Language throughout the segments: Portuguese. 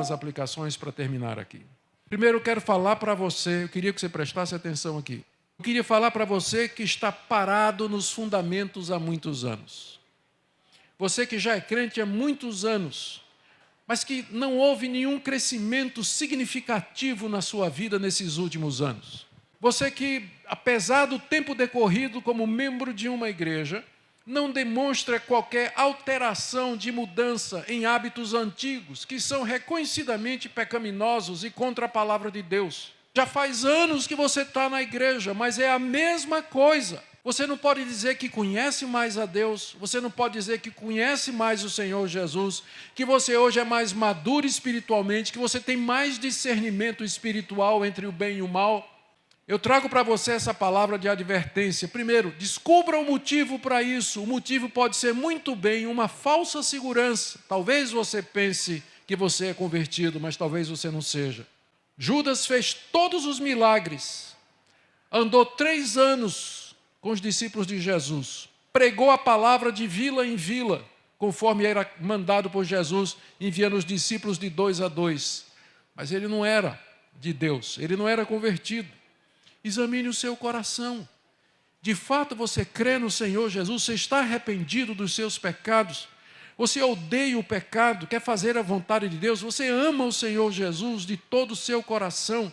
algumas aplicações para terminar aqui. Primeiro eu quero falar para você, eu queria que você prestasse atenção aqui. Eu queria falar para você que está parado nos fundamentos há muitos anos. Você que já é crente há muitos anos, mas que não houve nenhum crescimento significativo na sua vida nesses últimos anos. Você que, apesar do tempo decorrido como membro de uma igreja, não demonstra qualquer alteração de mudança em hábitos antigos, que são reconhecidamente pecaminosos e contra a palavra de Deus. Já faz anos que você está na igreja, mas é a mesma coisa. Você não pode dizer que conhece mais a Deus, você não pode dizer que conhece mais o Senhor Jesus, que você hoje é mais maduro espiritualmente, que você tem mais discernimento espiritual entre o bem e o mal. Eu trago para você essa palavra de advertência. Primeiro, descubra o motivo para isso. O motivo pode ser muito bem uma falsa segurança. Talvez você pense que você é convertido, mas talvez você não seja. Judas fez todos os milagres, andou 3 anos com os discípulos de Jesus, pregou a palavra de vila em vila, conforme era mandado por Jesus, enviando os discípulos de 2 a 2. Mas ele não era de Deus, ele não era convertido. Examine o seu coração. De fato você crê no Senhor Jesus? Você está arrependido dos seus pecados? Você odeia o pecado, quer fazer a vontade de Deus? Você ama o Senhor Jesus de todo o seu coração?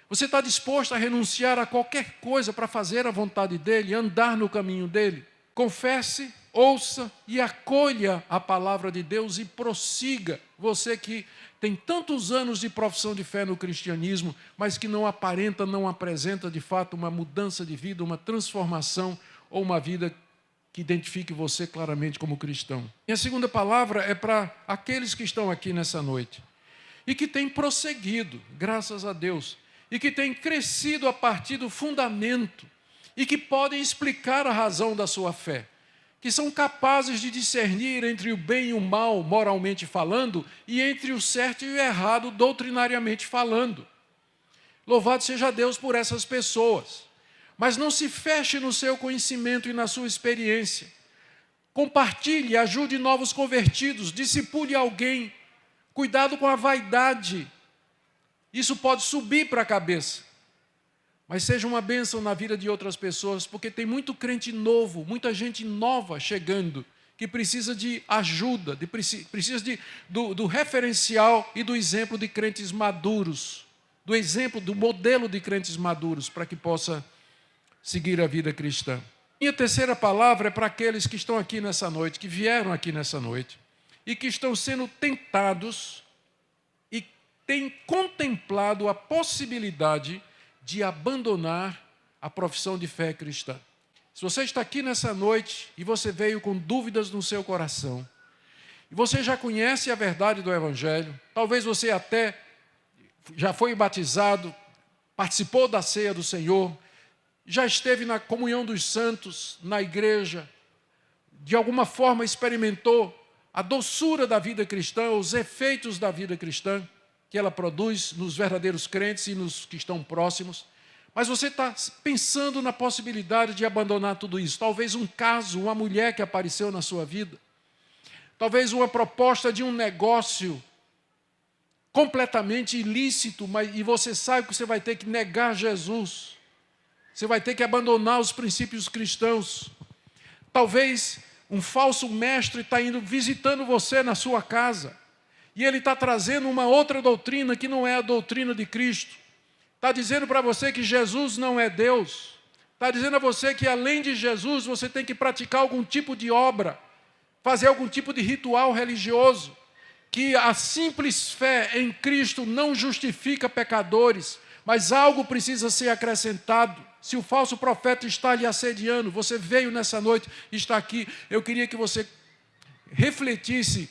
Você está disposto a renunciar a qualquer coisa para fazer a vontade dEle, andar no caminho dEle? Confesse, ouça e acolha a palavra de Deus e prossiga. Você que tem tantos anos de profissão de fé no cristianismo, mas que não aparenta, não apresenta de fato uma mudança de vida, uma transformação ou uma vida que identifique você claramente como cristão. E a segunda palavra é para aqueles que estão aqui nessa noite e que têm prosseguido, graças a Deus, e que têm crescido a partir do fundamento e que podem explicar a razão da sua fé, que são capazes de discernir entre o bem e o mal, moralmente falando, e entre o certo e o errado, doutrinariamente falando. Louvado seja Deus por essas pessoas. Mas não se feche no seu conhecimento e na sua experiência. Compartilhe, ajude novos convertidos, discipule alguém. Cuidado com a vaidade. Isso pode subir para a cabeça. Mas seja uma bênção na vida de outras pessoas, porque tem muito crente novo, muita gente nova chegando, que precisa de ajuda, precisa do referencial e do exemplo de crentes maduros, do exemplo, do modelo de crentes maduros, para que possa seguir a vida cristã. E a terceira palavra é para aqueles que estão aqui nessa noite, que vieram aqui nessa noite, e que estão sendo tentados e têm contemplado a possibilidade de abandonar a profissão de fé cristã. Se você está aqui nessa noite e você veio com dúvidas no seu coração, e você já conhece a verdade do Evangelho, talvez você até já foi batizado, participou da ceia do Senhor, já esteve na comunhão dos santos, na igreja, de alguma forma experimentou a doçura da vida cristã, os efeitos da vida cristã, que ela produz nos verdadeiros crentes e nos que estão próximos. Mas você está pensando na possibilidade de abandonar tudo isso. Talvez um caso, uma mulher que apareceu na sua vida. Talvez uma proposta de um negócio completamente ilícito, e você sabe que você vai ter que negar Jesus. Você vai ter que abandonar os princípios cristãos. Talvez um falso mestre está indo visitando você na sua casa. E ele está trazendo uma outra doutrina que não é a doutrina de Cristo. Está dizendo para você que Jesus não é Deus. Está dizendo a você que além de Jesus você tem que praticar algum tipo de obra, fazer algum tipo de ritual religioso, que a simples fé em Cristo não justifica pecadores, mas algo precisa ser acrescentado. Se o falso profeta está lhe assediando, você veio nessa noite e está aqui, eu queria que você refletisse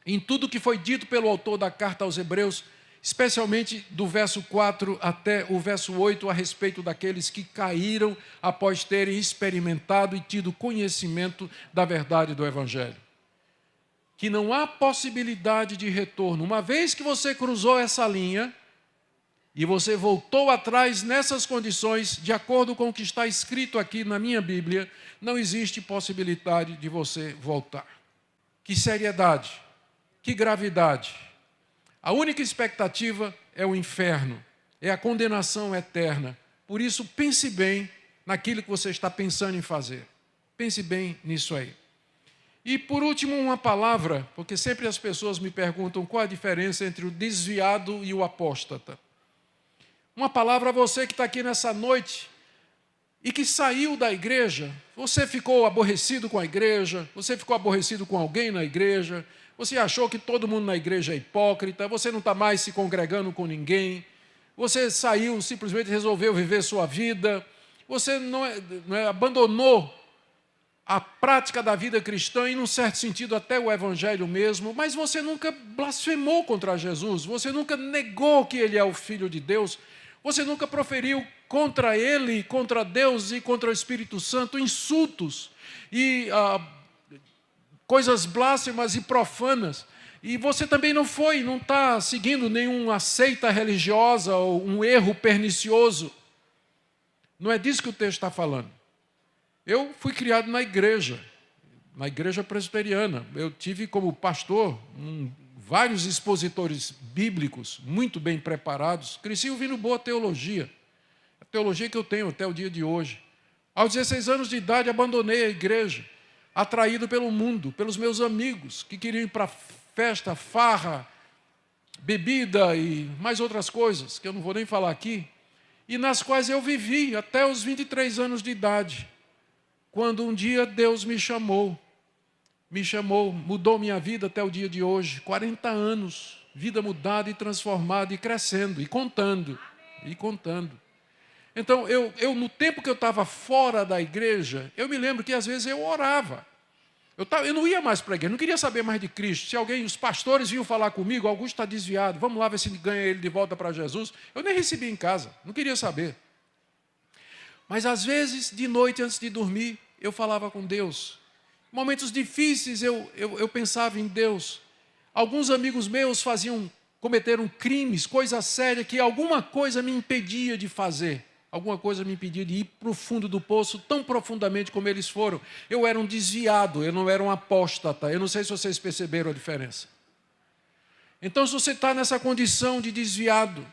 em tudo que foi dito pelo autor da carta aos Hebreus, especialmente do verso 4 até o verso 8, a respeito daqueles que caíram após terem experimentado e tido conhecimento da verdade do Evangelho. Que não há possibilidade de retorno. Uma vez que você cruzou essa linha e você voltou atrás nessas condições, de acordo com o que está escrito aqui na minha Bíblia, não existe possibilidade de você voltar. Que seriedade! Que gravidade! A única expectativa é o inferno, é a condenação eterna. Por isso, pense bem naquilo que você está pensando em fazer. Pense bem nisso aí. E, por último, uma palavra, porque sempre as pessoas me perguntam qual a diferença entre o desviado e o apóstata. Uma palavra a você que está aqui nessa noite e que saiu da igreja. Você ficou aborrecido com a igreja, você ficou aborrecido com alguém na igreja, você achou que todo mundo na igreja é hipócrita, você não está mais se congregando com ninguém, você saiu, simplesmente resolveu viver sua vida, você abandonou a prática da vida cristã e, num certo sentido, até o evangelho mesmo, mas você nunca blasfemou contra Jesus, você nunca negou que ele é o Filho de Deus, você nunca proferiu contra ele, contra Deus e contra o Espírito Santo insultos e coisas blasfemas e profanas. E você também não está seguindo nenhuma seita religiosa ou um erro pernicioso. Não é disso que o texto está falando. Eu fui criado na igreja presbiteriana. Eu tive como pastor vários expositores bíblicos muito bem preparados. Cresci ouvindo boa teologia. A teologia que eu tenho até o dia de hoje. Aos 16 anos de idade, abandonei a igreja, atraído pelo mundo, pelos meus amigos, que queriam ir para festa, farra, bebida e mais outras coisas, que eu não vou nem falar aqui, e nas quais eu vivi até os 23 anos de idade, quando um dia Deus me chamou, mudou minha vida até o dia de hoje, 40 anos, vida mudada e transformada e crescendo e contando. Então, eu no tempo que eu estava fora da igreja, eu me lembro que às vezes eu orava. Eu não ia mais para a igreja, não queria saber mais de Cristo. Se os pastores vinham falar comigo, Augusto está desviado, vamos lá ver se ganha ele de volta para Jesus. Eu nem recebia em casa, não queria saber. Mas às vezes, de noite, antes de dormir, eu falava com Deus. Em momentos difíceis, eu pensava em Deus. Alguns amigos meus cometeram crimes, coisa séria, que alguma coisa me impedia de fazer. Alguma coisa me impedia de ir para o fundo do poço tão profundamente como eles foram. Eu era um desviado, eu não era um apóstata. Eu não sei se vocês perceberam a diferença. Então, se você está nessa condição de desviado,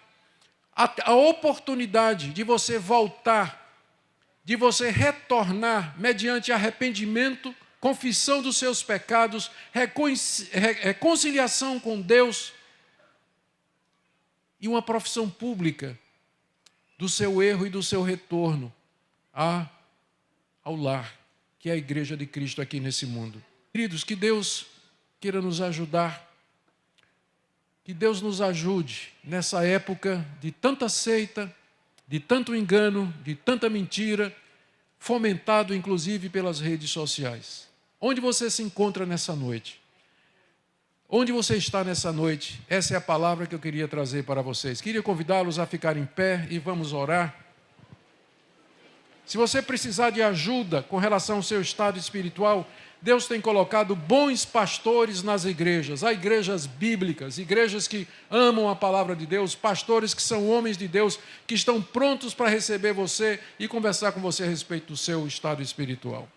a oportunidade de você voltar, de você retornar mediante arrependimento, confissão dos seus pecados, reconciliação com Deus e uma profissão pública do seu erro e do seu retorno ao lar, que é a igreja de Cristo aqui nesse mundo. Queridos, que Deus queira nos ajudar, que Deus nos ajude nessa época de tanta seita, de tanto engano, de tanta mentira, fomentado inclusive pelas redes sociais. Onde você se encontra nessa noite? Onde você está nessa noite? Essa é a palavra que eu queria trazer para vocês. Queria convidá-los a ficar em pé e vamos orar. Se você precisar de ajuda com relação ao seu estado espiritual, Deus tem colocado bons pastores nas igrejas. Há igrejas bíblicas, igrejas que amam a palavra de Deus, pastores que são homens de Deus, que estão prontos para receber você e conversar com você a respeito do seu estado espiritual.